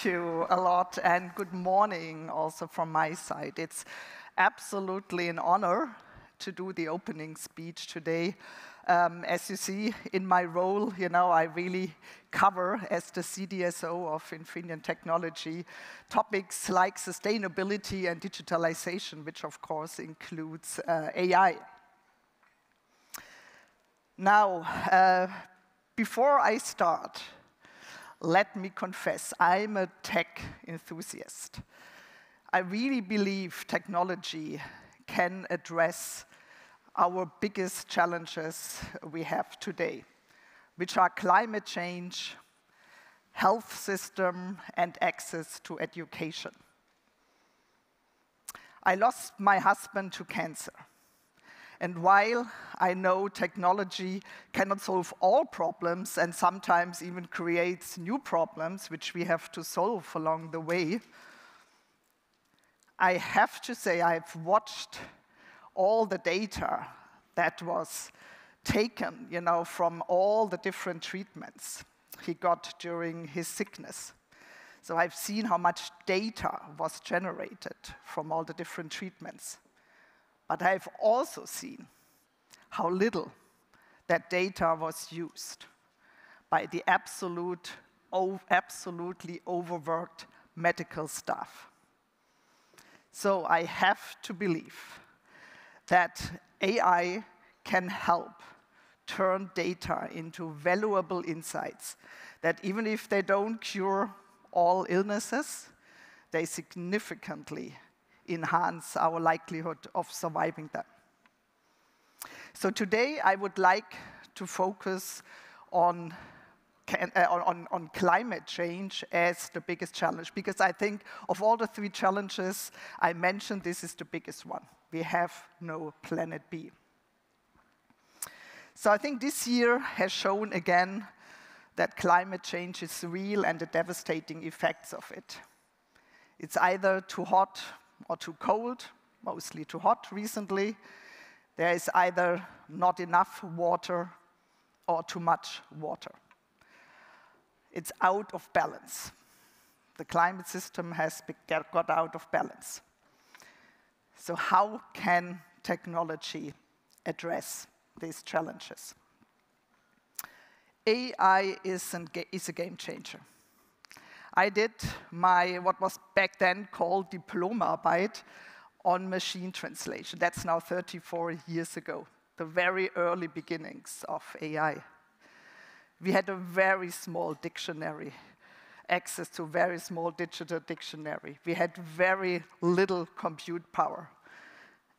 Thank you a lot, and good morning also from my side. It's absolutely an honor to do the opening speech today. As you see in my role, I really cover, as the CDSO of Infineon Technology, topics like sustainability and digitalization, which of course includes AI. Now, before I start, let me confess, I'm a tech enthusiast. I really believe technology can address our biggest challenges we have today, which are climate change, health system, and access to education. I lost my husband to cancer. And while I know technology cannot solve all problems and sometimes even creates new problems, which we have to solve along the way, I have to say I've watched all the data that was taken, from all the different treatments he got during his sickness. So I've seen how much data was generated from all the different treatments. But I've also seen how little that data was used by the absolutely overworked medical staff. So I have to believe that AI can help turn data into valuable insights that even if they don't cure all illnesses, they significantly enhance our likelihood of surviving them. So today I would like to focus on climate change as the biggest challenge, because I think of all the three challenges I mentioned, this is the biggest one. We have no planet B. So I think this year has shown again that climate change is real and the devastating effects of it. It's either too hot or too cold, mostly too hot recently. There is either not enough water or too much water. It's out of balance. The climate system has got out of balance. So how can technology address these challenges? AI is a game changer. I did my, what was back then called Diplomarbeit on machine translation. That's now 34 years ago, the very early beginnings of AI. We had a very small dictionary, access to very small digital dictionary. We had very little compute power,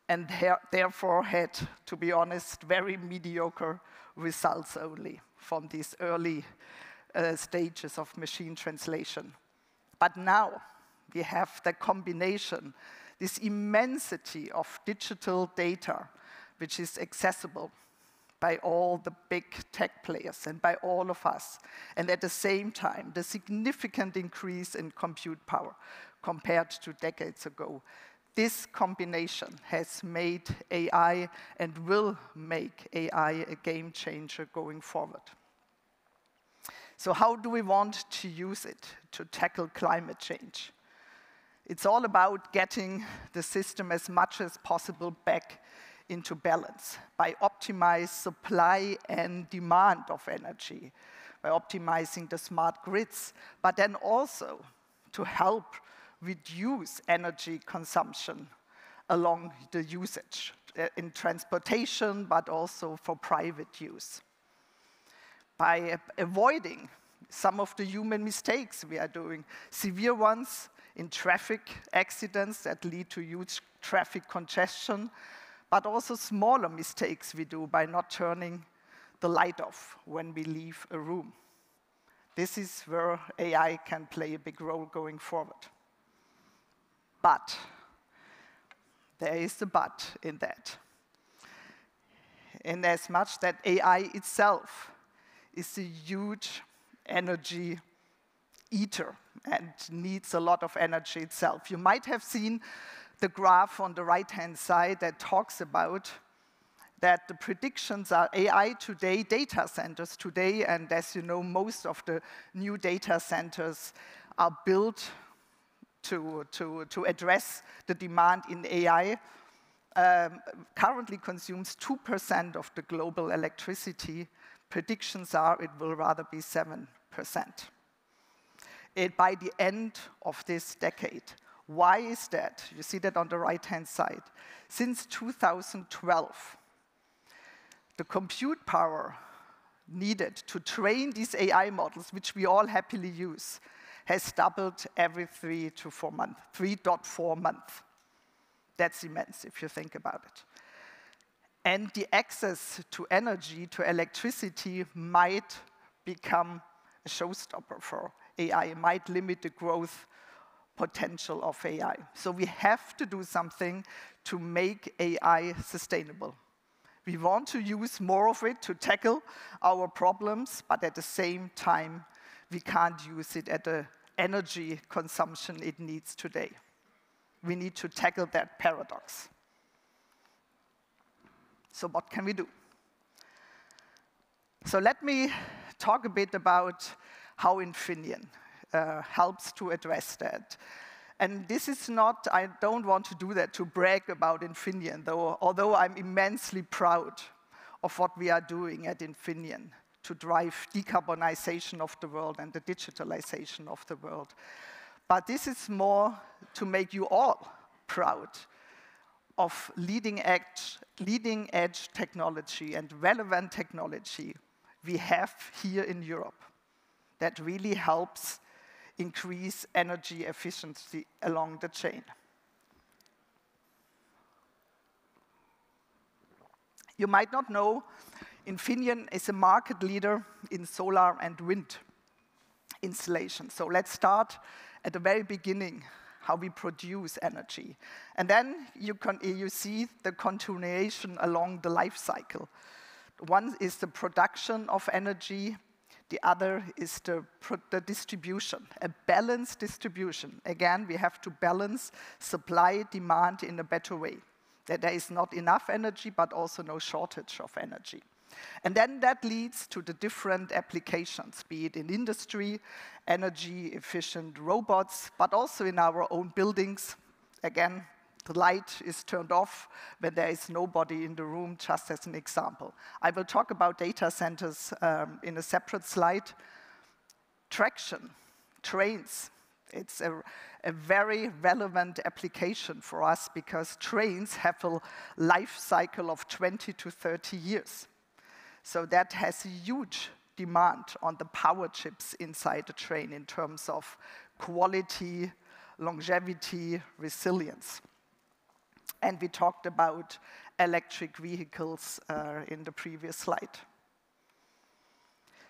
and therefore had, to be honest, very mediocre results only from these early stages of machine translation. But now we have the combination, this immensity of digital data, which is accessible by all the big tech players and by all of us. And at the same time, the significant increase in compute power compared to decades ago. This combination has made AI and will make AI a game changer going forward. So how do we want to use it to tackle climate change? It's all about getting the system as much as possible back into balance by optimizing supply and demand of energy, by optimizing the smart grids, but then also to help reduce energy consumption along the usage in transportation, but also for private use. By avoiding some of the human mistakes we are doing, severe ones in traffic accidents that lead to huge traffic congestion, but also smaller mistakes we do by not turning the light off when we leave a room. This is where AI can play a big role going forward. But there is a but in that. In as much that AI itself is a huge energy eater and needs a lot of energy itself. You might have seen the graph on the right-hand side that talks about that the predictions are AI today, data centers today, and as you know, most of the new data centers are built to address the demand in AI, currently consumes 2% of the global electricity. Predictions are it will rather be 7%. By the end of this decade. Why is that? You see that on the right-hand side. Since 2012, the compute power needed to train these AI models, which we all happily use, has doubled every 3 to 4 months, 3.4 months. That's immense if you think about it. And the access to energy, to electricity, might become a showstopper for AI. It might limit the growth potential of AI. So we have to do something to make AI sustainable. We want to use more of it to tackle our problems, but at the same time, we can't use it at the energy consumption it needs today. We need to tackle that paradox. So what can we do? So let me talk a bit about how Infineon helps to address that. And this is not, I don't want to do that to brag about Infineon, though, although I'm immensely proud of what we are doing at Infineon to drive decarbonization of the world and the digitalization of the world. But this is more to make you all proud of leading edge technology and relevant technology we have here in Europe that really helps increase energy efficiency along the chain. You might not know, Infineon is a market leader in solar and wind installation. So let's start at the very beginning, how we produce energy. And then you see the continuation along the life cycle. One is the production of energy. The other is the distribution, a balanced distribution. Again, we have to balance supply, demand in a better way. That there is not enough energy, but also no shortage of energy. And then that leads to the different applications, be it in industry, energy-efficient robots, but also in our own buildings. Again, the light is turned off when there is nobody in the room, just as an example. I will talk about data centers in a separate slide. Traction, trains. It's a very relevant application for us because trains have a life cycle of 20 to 30 years. So that has a huge demand on the power chips inside the train in terms of quality, longevity, resilience. And we talked about electric vehicles in the previous slide.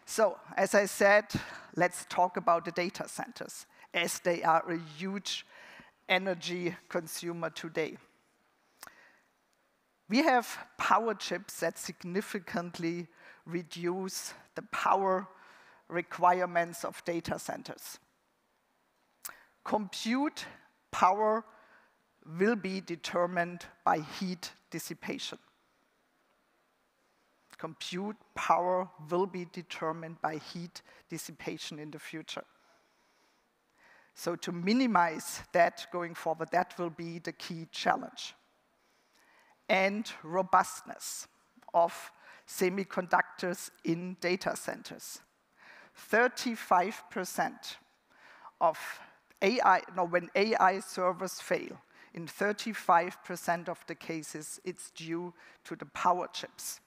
So, as I said, let's talk about the data centers, as they are a huge energy consumer today. We have power chips that significantly reduce the power requirements of data centers. Compute power will be determined by heat dissipation. Compute power will be determined by heat dissipation in the future. So to minimize that going forward, that will be the key challenge. And robustness of semiconductors in data centers. 35% of when AI servers fail, in 35% of the cases, it's due to the power chips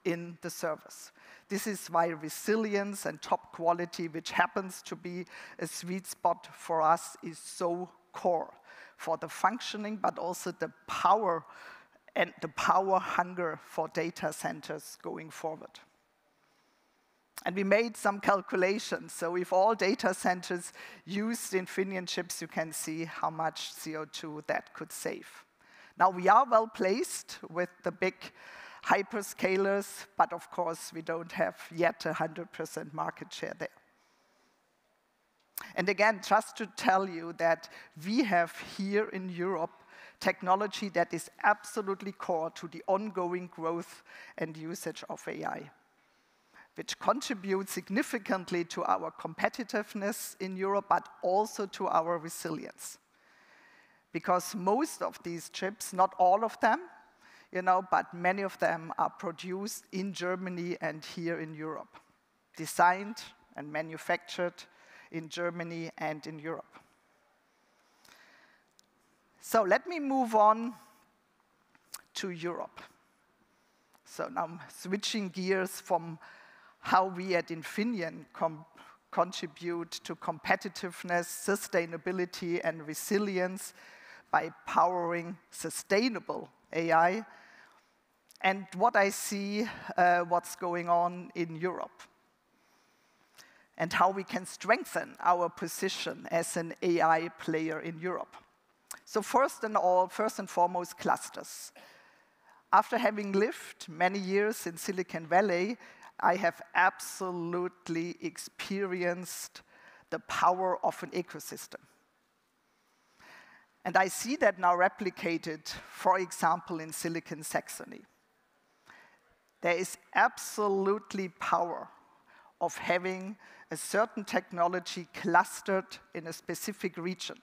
in the servers. This is why resilience and top quality, which happens to be a sweet spot for us, is so core for the functioning, but also the power and the power hunger for data centers going forward. And we made some calculations. So if all data centers used Infineon chips, you can see how much CO2 that could save. Now, we are well placed with the big hyperscalers, but of course, we don't have yet 100% market share there. And again, just to tell you that we have here in Europe technology that is absolutely core to the ongoing growth and usage of AI, which contributes significantly to our competitiveness in Europe, but also to our resilience. Because most of these chips, not all of them, but many of them are produced in Germany and here in Europe, designed and manufactured in Germany and in Europe. So let me move on to Europe. So now I'm switching gears from how we at Infineon contribute to competitiveness, sustainability, and resilience by powering sustainable AI, and what I see, what's going on in Europe, and how we can strengthen our position as an AI player in Europe. So first and foremost, clusters. After having lived many years in Silicon Valley, I have absolutely experienced the power of an ecosystem. And I see that now replicated, for example, in Silicon Saxony. There is absolutely power of having a certain technology clustered in a specific region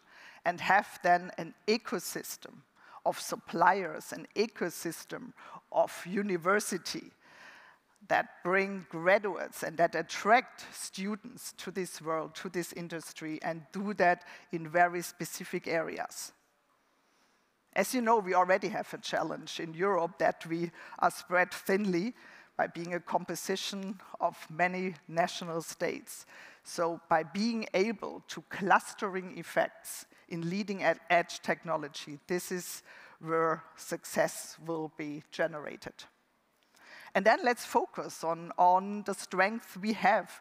and have then an ecosystem of suppliers, an ecosystem of university that bring graduates and that attract students to this world, to this industry, and do that in very specific areas. As you know, we already have a challenge in Europe that we are spread thinly by being a composition of many national states. So by being able to clustering effects in leading-edge technology, this is where success will be generated. And then let's focus on the strength we have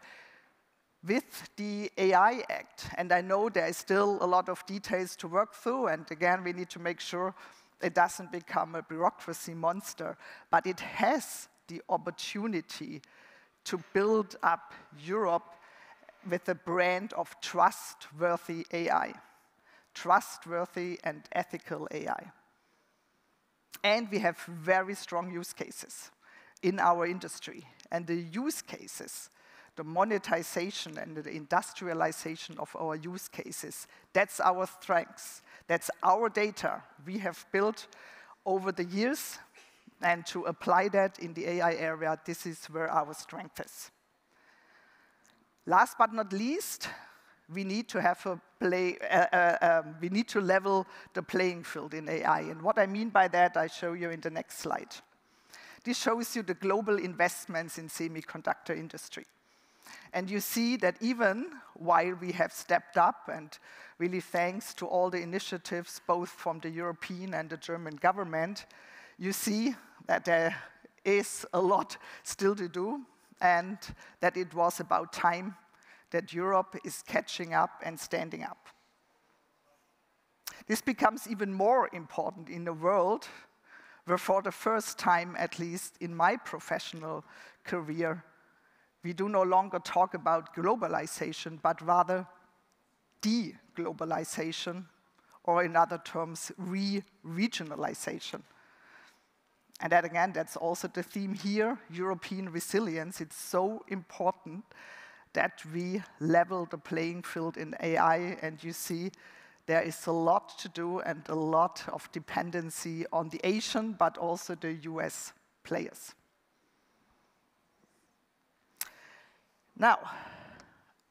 with the AI Act. And I know there is still a lot of details to work through, and again, we need to make sure it doesn't become a bureaucracy monster, but it has the opportunity to build up Europe with a brand of trustworthy AI, trustworthy and ethical AI. And we have very strong use cases in our industry. And the use cases, the monetization and the industrialization of our use cases, that's our strengths. That's our data we have built over the years. And to apply that in the AI area, this is where our strength is. Last but not least, we need to have we need to level the playing field in AI. And what I mean by that, I show you in the next slide. This shows you the global investments in semiconductor industry. And you see that even while we have stepped up, and really thanks to all the initiatives, both from the European and the German government, you see that there is a lot still to do, and that it was about time that Europe is catching up and standing up. This becomes even more important in a world where for the first time, at least in my professional career, we do no longer talk about globalization, but rather de-globalization, or in other terms, re-regionalization. And that again, that's also the theme here, European resilience. It's so important that we level the playing field in AI, and you see there is a lot to do and a lot of dependency on the Asian, but also the US players. Now,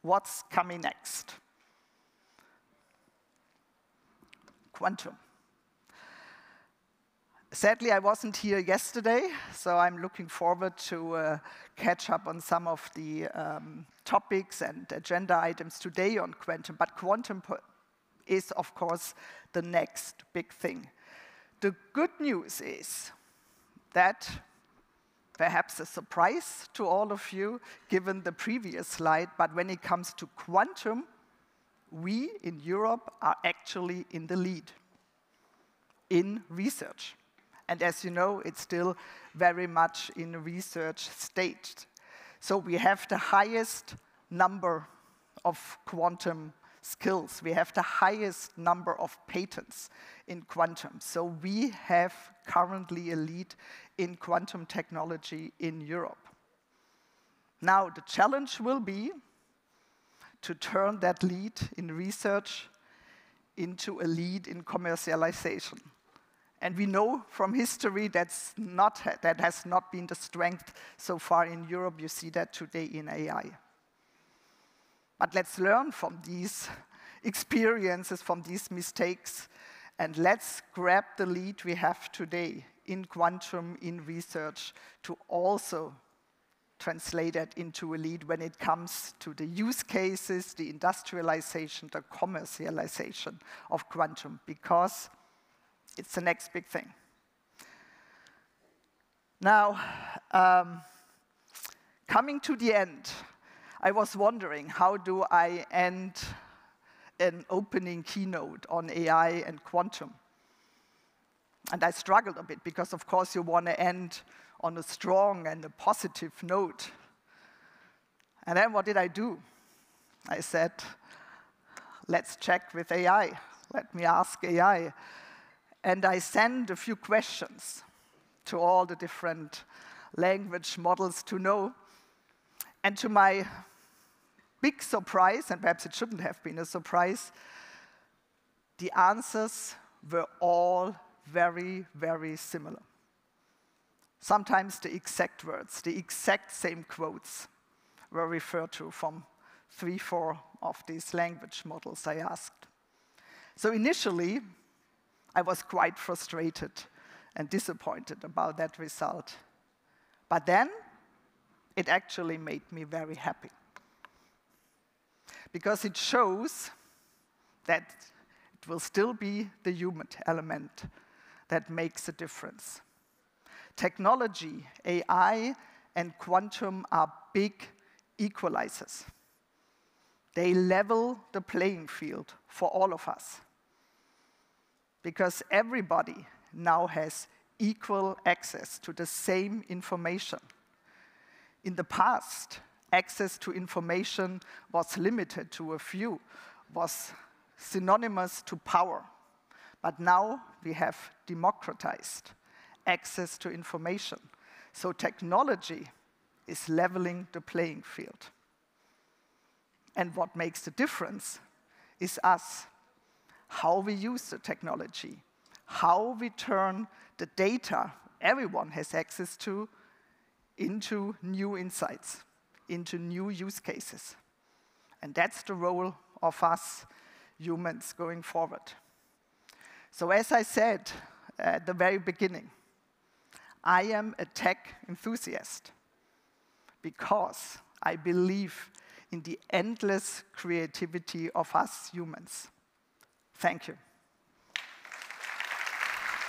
what's coming next? Quantum. Sadly, I wasn't here yesterday, so I'm looking forward to catch up on some of the topics and agenda items today on quantum. But quantum is, of course, the next big thing. The good news is that, perhaps a surprise to all of you, given the previous slide, but when it comes to quantum, we in Europe are actually in the lead in research. And as you know, it's still very much in research stage. So we have the highest number of quantum skills. We have the highest number of patents in quantum. So we have currently a lead in quantum technology in Europe. Now, the challenge will be to turn that lead in research into a lead in commercialization. And we know from history that has not been the strength so far in Europe. You see that today in AI. But let's learn from these experiences, from these mistakes, and let's grab the lead we have today in quantum, in research, to also translate that into a lead when it comes to the use cases, the industrialization, the commercialization of quantum, because it's the next big thing. Now, coming to the end, I was wondering, how do I end an opening keynote on AI and quantum? And I struggled a bit, because of course you want to end on a strong and a positive note. And then what did I do? I said, let's check with AI. Let me ask AI. And I sent a few questions to all the different language models to know. And to my big surprise, and perhaps it shouldn't have been a surprise, the answers were all very, very similar. Sometimes the exact words, the exact same quotes were referred to from 3, 4 of these language models I asked. So initially, I was quite frustrated and disappointed about that result. But then, it actually made me very happy. Because it shows that it will still be the human element that makes a difference. Technology, AI, and quantum are big equalizers. They level the playing field for all of us. Because everybody now has equal access to the same information. In the past, access to information was limited to a few, was synonymous to power. But now we have democratized access to information. So technology is leveling the playing field. And what makes the difference is us, how we use the technology, how we turn the data everyone has access to into new insights, into new use cases. And that's the role of us humans going forward. So as I said at the very beginning, I am a tech enthusiast because I believe in the endless creativity of us humans. Thank you.